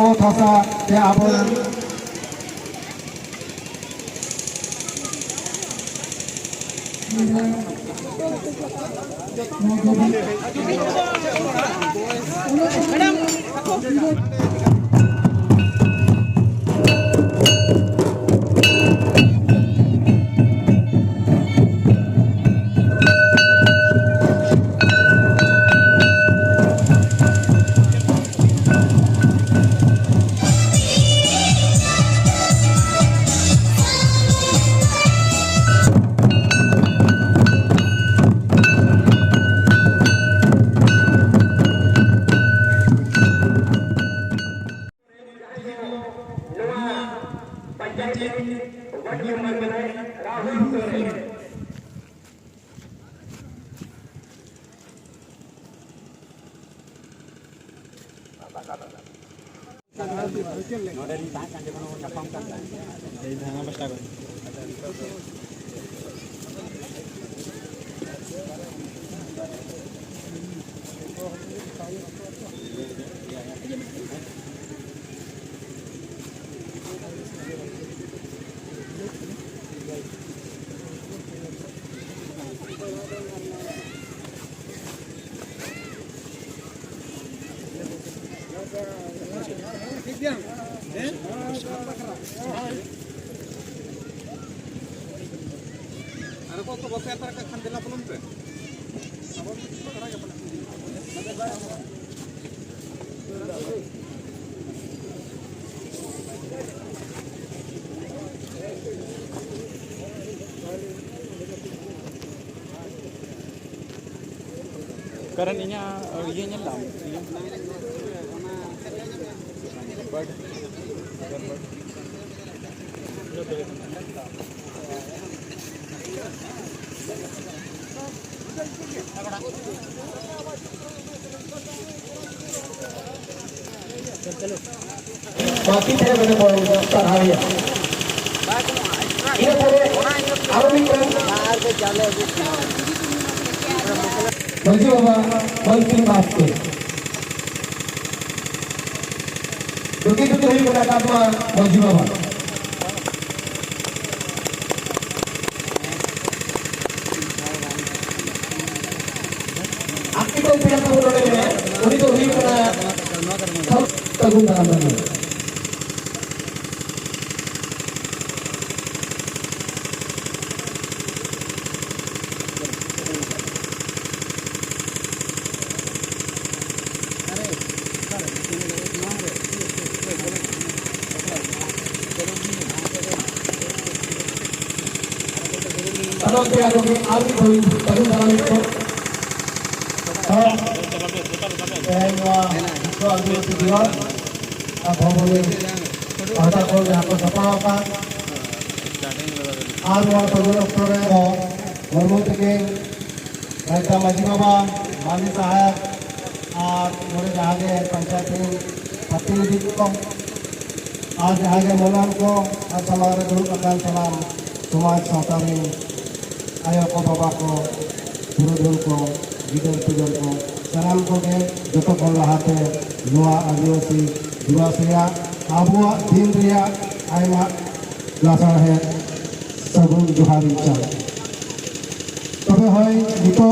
ओत हसा ते आबो Karena ini iya nyelam. Bird. बाकी थे मैंने बोला सराहिया ये पूरे आरोपी को मजी बाबा मंत्री बात के क्योंकि तो ही बड़ा काम मजी बाबा आपकी तो पीड़ा तो उन्होंने उन्हीं तो ही बड़ा तगुन काम करना kalau dia ada alih dari tagun dalam itu soal itu dia apa boleh ada kalau apa apa Alvar पगुन अक्टोरे मरमत के राजा माजी बाबा माली साहब और मोरे जहागे पंचायत प्रतिनिधि को और जहागे मोलान को और समाज दुरुक अकाल सलाम समाज सावता में आयो को बाबा को पुरुधुल को गिदर पिदर को सलाम को के जो को लहाते नुआ आदिवासी दिवसिया आबुआ दिन रिया आयमा लासा है सगुन जोहारी चाल तबे होय नितो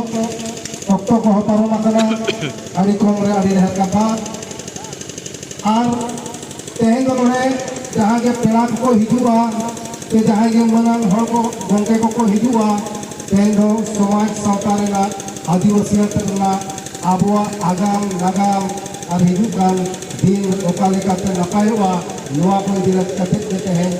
ऑक्टो को हतारो माकना आदि क्रम रे आदि रहर का बात आर तेहेन नोडे जहां के पेड़ा को हिजुआ ते जहां के मनन हर को गंगे को हिजुआ तेहेन दो समाज सावता रेना आदिवासी तेना आबुआ आगाम नागाम और हिजुकान दिन ओका लेकाते नपायवा नोआ को दिलत कते तेहेन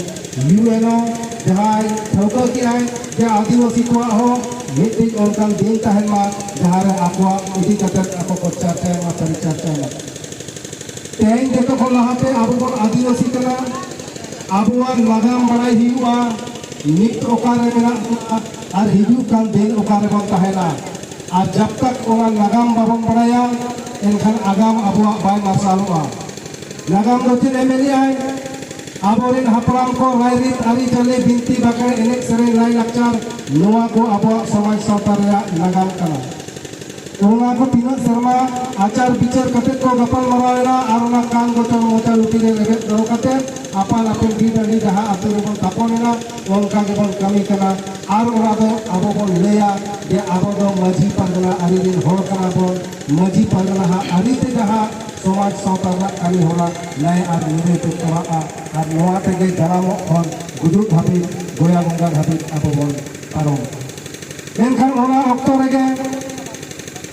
यूएनओ जहां ठौका की है जे आदिवासी को हो मिट्टी ओनकान दिन तहन मा जहां रे आपवा इदी कते आपको को चर्चा मा परिचर्चा मा तेन देखो को लहाते आबो को आदिवासी कना आबुआ लगाम बड़ाई हिवा नित ओकारे मेना और हिजू कान दिन ओकारे बन तहना और जब तक ओना लगाम बाबन बड़ाया एनखान आगाम आबुआ बाय मार्शालवा लगाम नथिन एमेली आय आबोरेन हापराम को रायरित आरी चले बिनती बाके एनेक सेरे लाई लाचार नोआ को आबो समाज सावता रे नागाम कना ओना को ᱱᱤᱱᱟᱹᱜ ᱥᱮᱨᱢᱟ ᱟᱪᱟᱨ ᱵᱤᱪᱟᱹᱨ ᱠᱟᱛᱮ ᱠᱚ ᱜᱟᱯᱟᱞ ᱢᱟᱨᱟᱣᱮᱱᱟ ᱟᱨ ᱚᱱᱟ ᱠᱟᱱ ᱜᱚᱪᱚ ᱢᱚᱪᱟ ᱞᱩᱴᱤ ᱨᱮ ᱞᱮᱵᱮᱫ ᱫᱚᱦᱚ ᱠᱟᱛᱮ ᱟᱯᱟᱱ ᱟᱹᱯᱤᱱ ᱰᱤᱰ ᱟᱹᱰᱤ ᱡᱟᱦᱟᱸ ᱟᱛᱳ ᱨᱮᱵᱚᱱ ᱛᱟᱯᱚᱱᱮᱱᱟ ᱚᱱᱠᱟ ᱜᱮᱵᱚᱱ ᱠᱟᱹᱢᱤ ᱠᱟᱱᱟ ᱟᱨ ᱚᱱᱟ ᱫᱚ ᱟᱵᱚ ᱵᱚᱱ ᱞᱟᱹᱭᱟ ᱡᱮ ᱟᱵᱚ ᱫᱚ ᱢᱟᱹᱡᱷᱤ ᱯᱟᱨᱜᱟᱱᱟ ᱟᱹᱨᱤ ᱨᱮᱱ ᱦᱚᱲ ᱠᱟᱱᱟ ᱵᱚᱱ ᱢᱟᱹᱡᱷᱤ ᱯᱟᱨᱜᱟᱱᱟ ᱟᱹᱨᱤᱛᱮ ᱡᱟᱦᱟᱸ समाज सावता कमी होना न्याय और निर्णय को कमाआ और नवा तेगे जनामों खन गुजुर धाबी गोया गंगा धाबी अब बन पारों मेनखान ओना अक्तो रेगे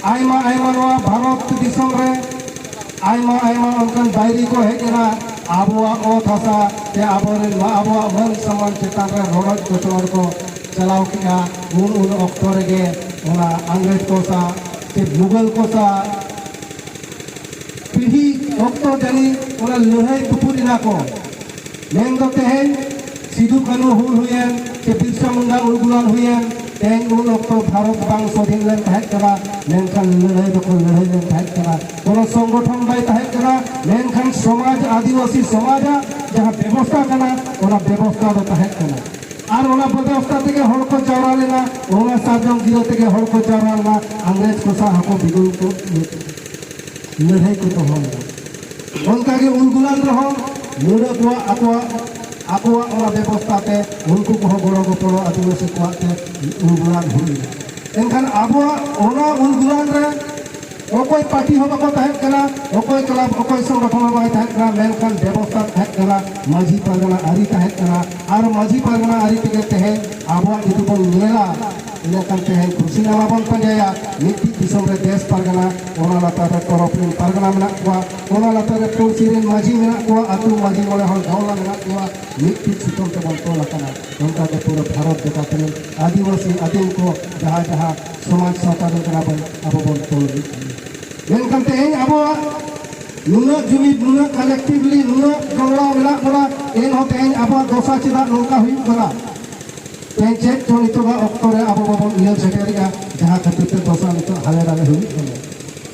आयमा आयमा नवा भारत दिसम रे आयमा आयमा उनकन बायरी को हेजना आबुआ ओ थासा के आबोरे मा आबुआ मन समान चेतान रे रोड कोचोर को चलाव किया उन अक्तो रेगे ओना अंग्रेज को सा के मुगल को सा पीढ़ी अक्तो जानी ओना लड़ाई तुपुरिना को मेन दो तेहेन सिधु कानू हुल हुएन के बिरसा मुंडा उलगुलान हुएन तेहेन उन अक्तो भारत बांग स्वाधीन लेन तहत करा मेनखान लड़ाई दो को लड़ाई लेन तहत करा कोनो संगठन बाय तहत करा मेनखान समाज आदिवासी समाज जहां व्यवस्था कना ओना व्यवस्था दो तहत कना और ओना व्यवस्था तेगे हड़ को जावरा लेना ओना साजम गिरो तेगे हड़ को जावरा लेना अंग्रेज को सा हको बिगुल को लड़ाई को तो हम उनका के उलगुलान रहो लड़ा को आकुआ ओना व्यवस्था ते उनको को गोड़ो गोपड़ो आदिवासी को ते उलगुलान हुई एनखान आबो ओना उलगुलान रे ओकोई पार्टी हो बको तहत करा ओकोई क्लब ओकोई संगठन हो तहत करा मेनखान व्यवस्था तहत करा माझी परगना आरी तहत करा और माझी परगना आरी तेगे तहे आबो इदु को नेला इनकन तहे खुशी नामा बन पंजाया मिट्टी दिसम रे देश परगना ओना लाता रे तोरफिन परगना मेना को ओना लाता रे पुलसिरेन माझी मेना को आतु माझी मोले हल गावला मेना को मिट्टी छुटम ते बन तो लकना उनका के पूरा भारत देता रे आदिवासी आदिम को जहां जहां समाज सावता करा बन अब बन तो मेनखान तेहेन अब नुना जुमिद नुना कलेक्टिवली नुना गंगला मेना कोना एन हो तेहेन अब दोसा चिदा नोका हुई करा तेहेन चेक तो नितोगा अक्तरे अब बबन इयल सेटेरिया जहां खातिर ते दोसा नितो हाले डाले हुई कना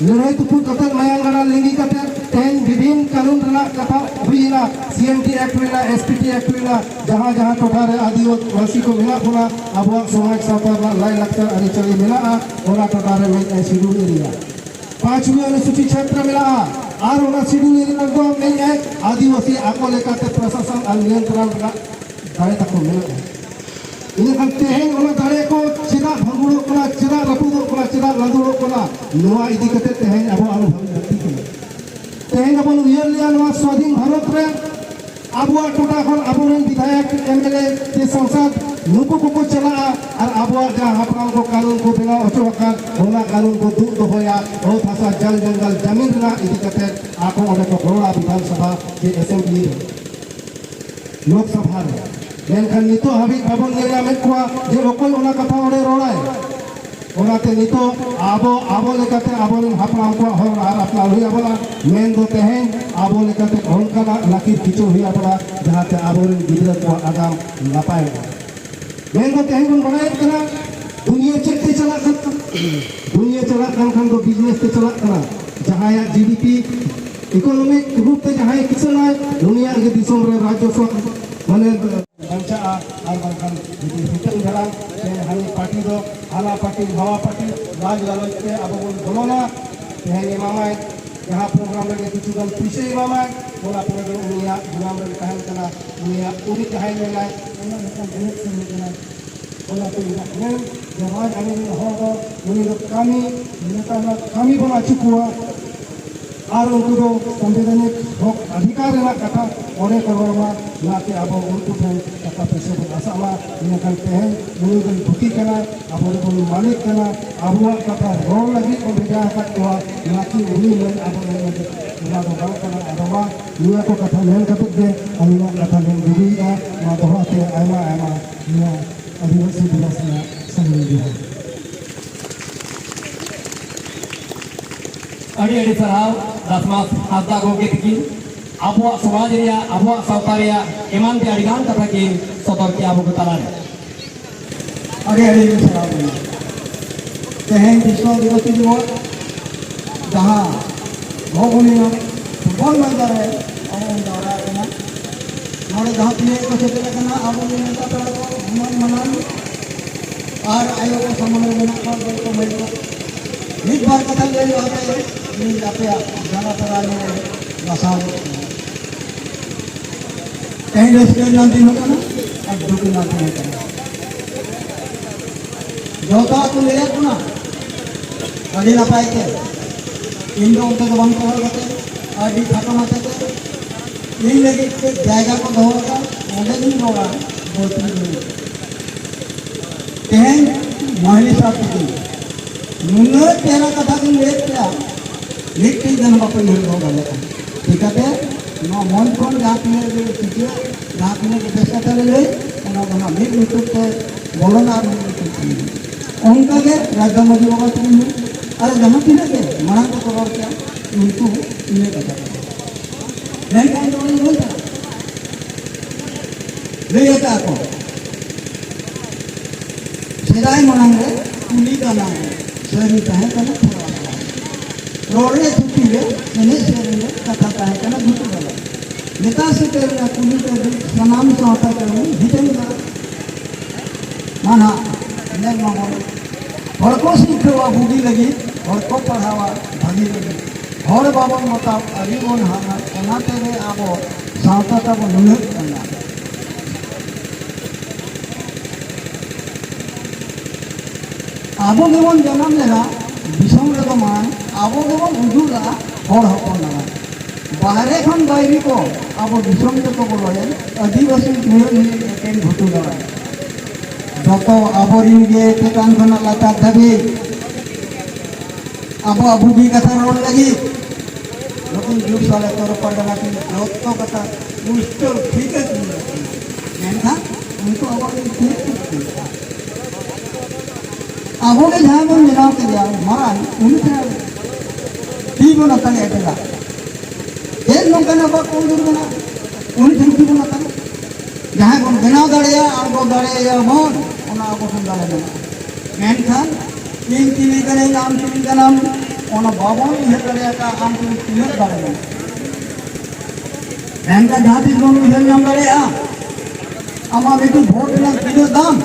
लड़ाई तुपुर कते मायांग गना लिंगी कते तेहेन विभिन्न कानून रना कथा हुईना सीएमटी एक्ट हुईना एसपीटी एक्ट हुईना जहां जहां टोठा रे आदिवासी को मिला कोना अब समाज सावता लाई लक्ष्य अरि चली मिला ओना टोठा रे में शेड्यूल एरिया 5वीं अनुसूचित क्षेत्र मिला और ओना शेड्यूल एरिया को में है आदिवासी आको लेकाते प्रशासन और नियंत्रण दायरे तक मिला इन करते हैं ओना दायरे को चिदा भंगुड़ो कोना चिदा रपुदो कोना चिदा लंदुड़ो कोना नोआ इदी कते तेहेन अब अनुभव व्यक्ति को तेहेन अपन उयर लिया नोआ स्वाधीन भारत रे आबुआ टोटा खन आबुरेन विधायक एमएलए के संसद नुको को चला और आबुआ जहां हापराम को कानून को बिना अचोका ओना कानून को दूर दोया ओ भाषा जल जंगल जमीन ना इदी कते आको ओने को बड़ा विधानसभा के असेंबली लोकसभा रे मेनखान नितो हाबी बाबन नेला में को जे ओकोय ओना कथा ओडे रोड़ाय ओनाते नितो आबो लेकाते आबोरेन हापराम को हर आर अपना हुई आबला मेन दो तेहेन आबो लेकाते ओनका लाकीर किचो हुई आबला जहाते आबोरेन गिदरा को आगाम नापाय मेन दो तेहेन बन बनाय कना दुनिया चेकते चला दुनिया चला खान को बिजनेस ते चला कना जहां या जीडीपी इकोनॉमिक रूप ते जहां किसान है दुनिया के दिसम रे राजस्व माने बंचा और बंखान हितन धरा से हानि पार्टी दो आला पार्टी भावा पार्टी राज लालच पे अब बोलोना तेहेन मामाय जहां प्रोग्राम लगे किछु गन पीछे मामाय ओला प्रोग्राम दुनिया गुलाम रे कहन कना दुनिया पूरी कहाई में लाय ओना नकन बहुत से कना ओला तो ने जवाज आने हो दो उनी लोग कामी नेता ना कामी बना चुकुआ और उनको संवैधानिक हक अधिकार रेना कथा ओने करवा नाते अब उनको कथा पैसे आसामा इनकन तेहेन उनी गन भुकी कना अब उनको मालिक कना अबुआ कथा रोल लगी को भेजा कटवा नाकी उनी में अब ना दो बात कना अदवा निया को कथा लेन कतक दे अनिया कथा लेन दिया ना दोहाते आयमा आयमा निया आदिवासी दिवस ना संगीत अड़ी अड़ी सराव दासमास हासदा गोगे तकिन आबुआ समाज रिया आबुआ सावता रिया एमान के अड़िगान कथा की सदर के आबु तला अड़ी अड़ी सराव तेहेन विश्व दिवस दिवस जहां भौगोली फुटबॉल मैदान है और दौरा करना नोड़े जहां प्ले को सेटल करना आबु नेता पेड़ को मन मनान और आयो को सम्मान में को मिलना मिद बार कथा ले आते इन आपे जाना तरा ले मसाल कहीं रेस्टोरेंट ना दिन होगा ना अब दुकान ना दिन होगा जो तो आप ले तो ना अड़ी ना पाए के इन लोगों के बंद कर देते अड़ी खत्म होते थे इन लगी के जायगा को धोगा मुझे नहीं होगा बहुत नहीं कहीं महिला साथ की नुना तेरा कथा की लेट क्या लेट की जन बापे नहीं होगा लेकिन ठीक है ना मन कौन जाती है जो चीज़ें जाती है कि पैसा चले ले उन्हें बना मिट मिटू के बोलो ना मिट उनका के राजा मजी बाबा तुम अरे जहाँ की लगे मना को करो क्या उनको इन्हें कथा नहीं कहीं तो नहीं बोलता ले जाता आपको सेदाई मनांगे कुली का नाम है शहरी कहे का ना थोड़ा रोडे छुट्टी ले इन्हें शहरी ले कथा कहे का ना दूसरी वाला नेता से कहना कुली का सनाम से होता करूँ हितें ना माना नहीं मानो और को सीखे हुआ भूगी लगी और को पढ़ावा भागी लगी और बाबा मताब अभी वो ना तेरे आबो सावता तब नुनत करना आबो गेबन जन्म लेना दिसम रे मान आबो गेबन उजुला हर हपन ना बाहरे खन बाहरी को आबो दिसम रे को बोले आदिवासी मिले मिले एकेन घटू लगा जतो आबो रिन गे तेकान खना लाता धाबी आबो आबू भी कथा रोड लगी लेकिन जुग साले तोर पर ना कि जतो कथा उस्तो ठीक है मेनखा उनको आबो ठीक आबो के जहाँ बन बनाओ के जाओ मारा उनसे ठीक होना तले ऐसा ये लोग ना बात कौन दूर बना उनसे ठीक होना तले जहाँ बन बनाओ दरिया आगो दरिया मन उन्हें आगो सुन दरिया में मेनखान तीन टीवी का नाम टीवी का नाम उन्हें बाबों ये दरिया का आम टीवी तीन दरिया में मेनका जहाँ भी लोग इधर नाम दरिया अम्मा बेटी वोट ना किलो दाम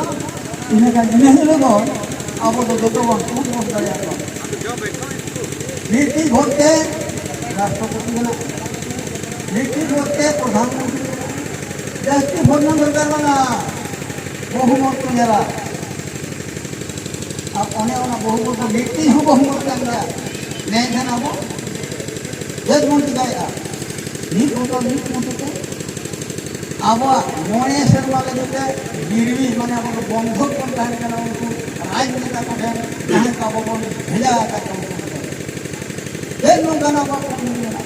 इन्हें का इन्हें लोगों अब तो दो वोट करेगा नीति वोट के राष्ट्रपति बना नीति वोट के प्रधानमंत्री जैसे वोट ना दरकार बना बहुमत को जरा अब उन्हें उन्हें बहुमत को नीति हो बहुमत कर लिया नहीं था ना वो जज मंत्री जाएगा नीति होता नीति मंत्री के अब मोने शर्मा लगे गिरवी मैंने अब बंधक कौन कहने का नाम उनको राजनेता को जहाँ का वो भेजा आता है एक लोग गाना बात करने लगा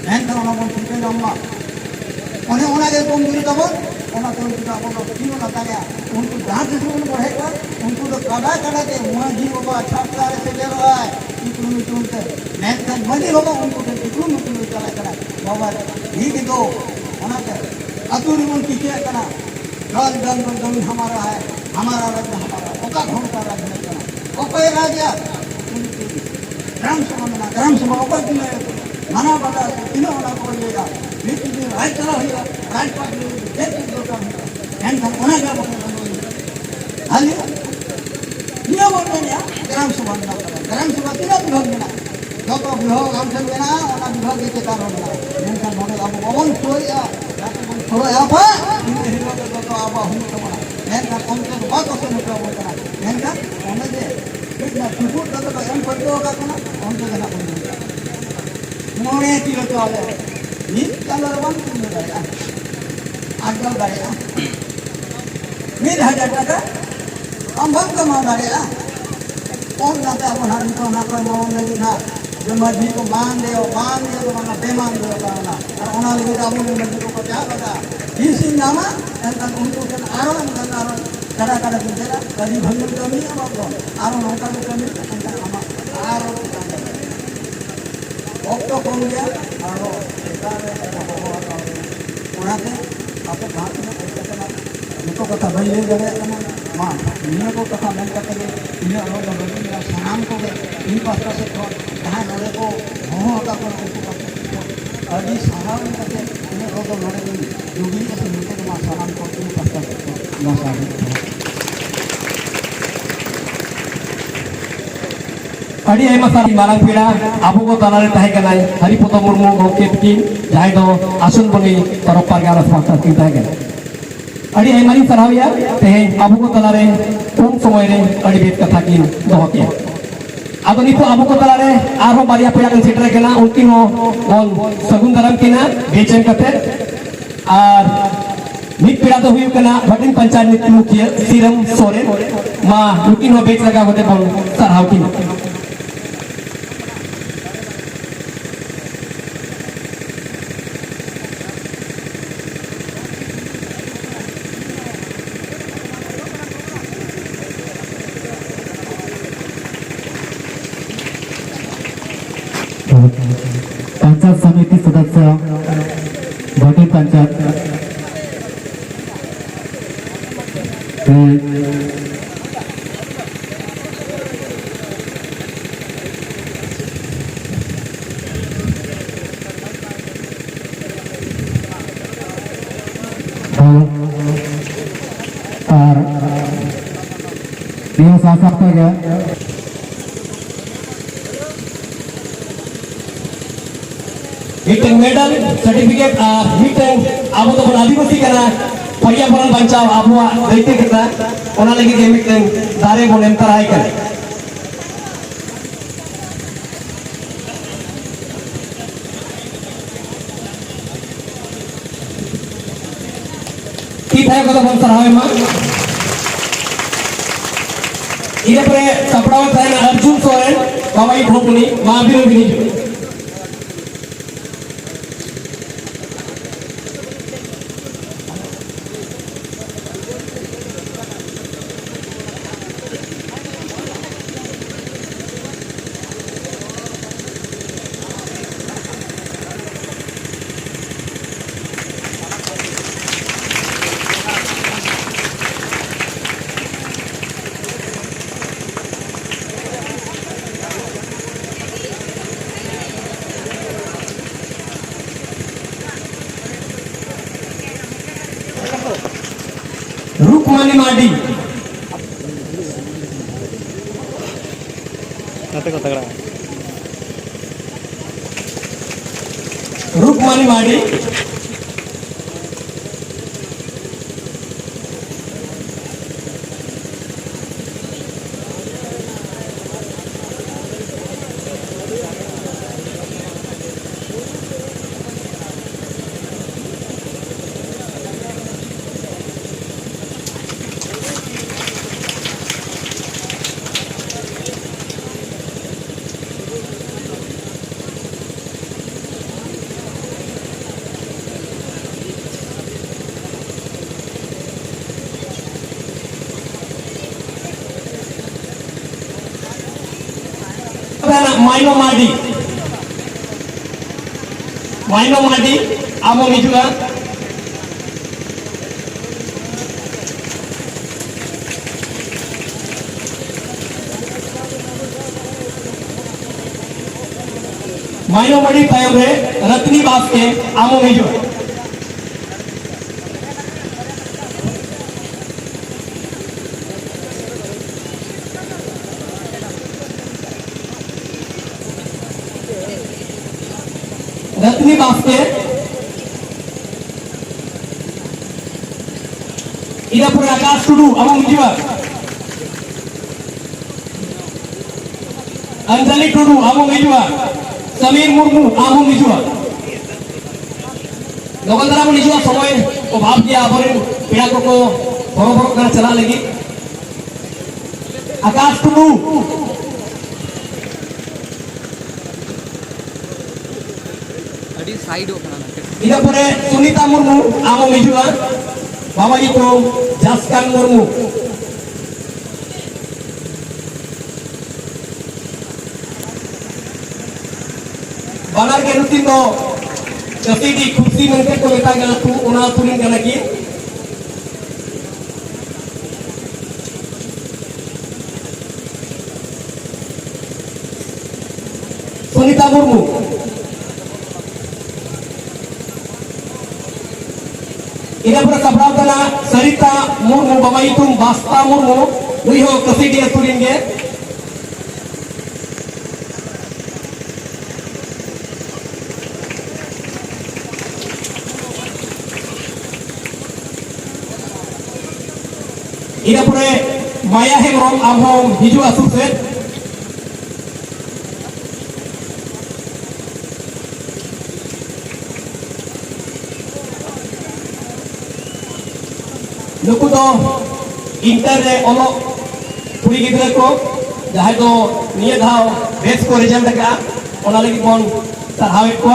मैं तो उन्हें बोल चुके हैं अम्मा उन्हें उन्हें के तुम दूरी का बोल उन्हें तो उनका बोलो क्यों ना ताया उनको जहाँ से उनको बढ़ेगा उनको तो कड़ा के वहाँ जी बाबा अच्छा प्यार से ले रहा है इतने तुमसे मैं तो मजी होगा उनको तो इतने मुझे चला करा बाबा ठीक दो उन्हें क्या अतुल उनकी क्या करा गल गल गल गल हमारा है हमारा राज्य हमारा ओका घोड़ का राज्य नहीं करना ओके राज्य ग्राम सभा ओका दिन माना बता तीनों वाला बोल लेगा नीति दिन राज चला होगा राजपाट में देख के दो काम एंड का होना क्या बोलना हाल ये बोल रहे हैं ग्राम सभा ना ग्राम सभा तीनों विभाग देना जो तो विभाग हम सब देना और विभाग के कारण होना एंड का मॉडल अब ओवन छोड़िया थोड़ा यहाँ पर इन हिरों के तो अब हम तो बना एंड का कौन से बहुत अच्छा निकला बोलता है एंड का उन्हें दे कितना सुपुर का तो एम पढ़ते होगा तो ना कौन से देना पड़ेगा मोड़े किलो तो आले नीच चलो रवान किलो जाएगा आजकल जाएगा 1000 टका हम बहुत कमा जाएगा कौन जाता है हमारे तो ना कोई मालूम नहीं ना जो मर्जी को मान दे तो माना बेमान दे करना और उन्हें लगे तो अपने मर्जी को क्या लगा इसी नामा ऐसा उनको क्या आरोन करना आरोन कड़ा कड़ा दिन तेरा कभी भंगल कमी है बाबू आरोन होता है कमी ऐसा हम आरोन करना अब तो कौन गया आरोन उन्हें से आपको बात में कैसे करना उनको कथा भाई ले जाए माँ इन्हें को कथा मैं करते इन्हें अलग अलग मेरा सनाम को इन पास से जहाँ नोड़े को होता को उनको अभी साधारण करके इन्हें रोज नोड़े में योगी जैसे मिलते तो माँ सनाम को इन पास से अड़ी आयमा सारी मारांग पेड़ा आबो को तलारे ताहे कनाय हरिपतो मुर्मू गोके तकिन जहां दो आसन बनी तरफ पारगाना पास्ता की ताहे कनाय अड़ी आयमारी सराहया तेहे आबो को तलारे कम समय रे अड़ी बेत कथा किन दोहो के आदो नितो आबो को तलारे आरो बारिया पेड़ा कन सेटर केना उनकिन हो बोल सगुन दाराम किना बेचन कते आर मित पेड़ा तो हुई कना भटिन पंचायत नीति मुखिया सीरम सोरेन मा लुकिन हो बेच लगा होते बोल सराहाव किन पंचायत समिति सदस्य भटिन पंचायत और दिवस आसक्त गया मिटन मेडल सर्टिफिकेट और मिटन आबो तो आदिवासी कना पर्यावरण बचाव आबो दैते कना ओना लगी के मिटन दारे बोन एंतर आय करे की थाय को बन सरावे मा इने परे सपड़ाव थाय अर्जुन सोरेन बाबाई ठोकनी महावीर बिनी रुकमानी माडी रुकमानी माडी माइनो माडी आमो मिजुआ माइनो माडी तायम रे रत्नी बास के आमो मिजुआ रत्नी बास्के इधर पर आकाश टुडू अमो मिजुआ अंजलि टुडू आमो मिजुआ समीर मुर्मू आमो मिजुआ लोगन दरा मिजुआ समय को भाव किया आबरे पेड़ा को बरो कर चला लगी आकाश टुडू साइड इधर पर सुनीता मुर्मू आमो मिजुआ बाबा जी को जासकान मुर्मू बानर के नुतिन दो जसीदी खुशी मनके को लेता गया तू उना तुरिन गना की सुनीता मुर्मू इधर पर कपड़ा कना सरिता मुर्मू बाबाई तुम बास्ता मुर्मू वही हो कसीडी तुरिंगे ina pore Maya Hemrom amhom hijua sukses nuku do inter re olo kuri gidra ko jahay do niya dhaw best ko result ka ona lagi bon sarhawet ko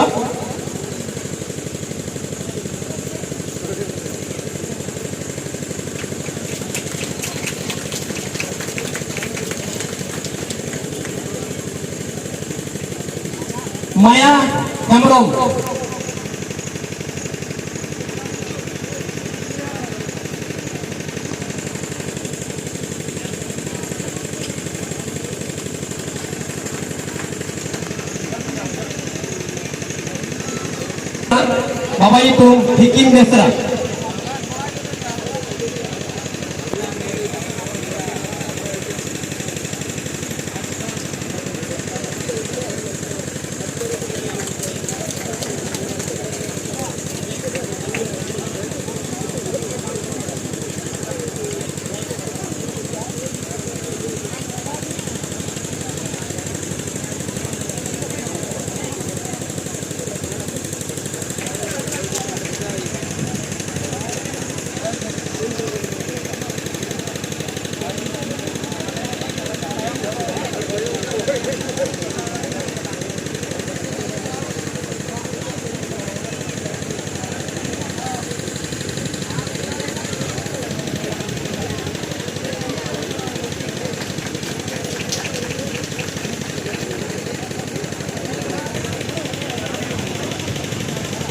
Maya Hemrom Baba itu Hikim Desra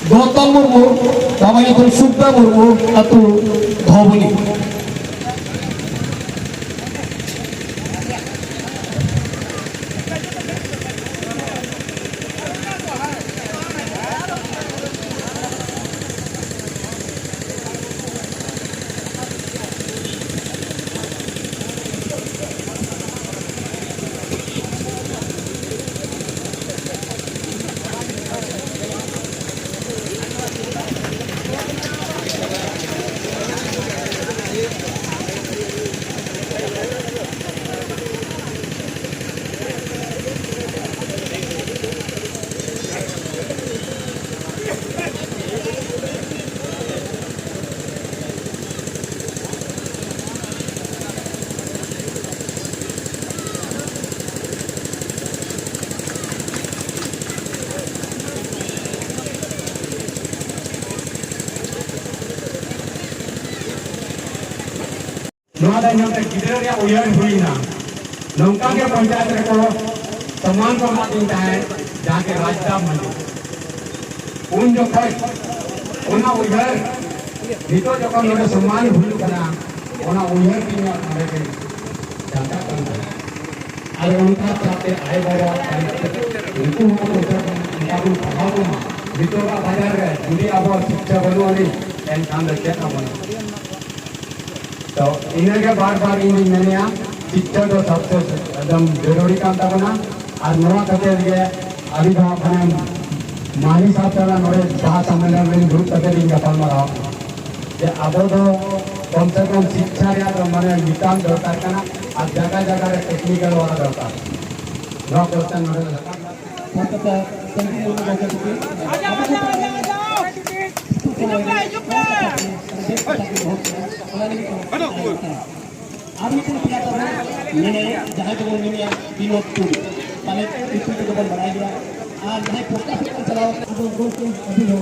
Gautam Murmu, Baba itu Subha Murmu atau Dhawani. नोड़ा नोटे गिदर या उयर हुईना नौका के पंचायत रे को सम्मान को मातिंग है जाके राजदा मंडी उन जो कोई ओना उयर नितो जो को नोटे सम्मान हुई कना ओना उयर की ना हमारे के जाता करना अरे उनका साथे आए बाबा उनको को उनका को भाव को नितो का बाजार रे जुड़ी अब शिक्षा बनो वाली एन काम रखे का बनो तो इन्हें के बार इन मैंने शिक्षा तो सबसे एकदम जरूरी काम था बना और नवा करते लिए अभी तो अपने मानी साहब चला नोरे जहाँ सम्मेलन में ग्रुप करते लिए कपाल मरा ये अब तो कम से कम शिक्षा या तो मैंने निकाम दरकार करना और जगह जगह टेक्निकल वाला दरकार नौ क्वेश्चन नोरे आदमी को क्या करना मैंने जहाँ जगह मैंने विनोद टूर पहले इसी को डबल बनाया गया आज जहाँ फोकस पर चलाओ तो दोस्तों अभी हो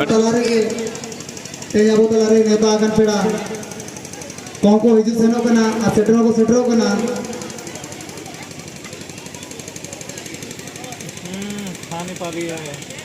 तलारे के ते अब तलारे नेता आगन पेड़ा कौन को हिजू सेनो कना आ सेटरो कना खाने पा रही है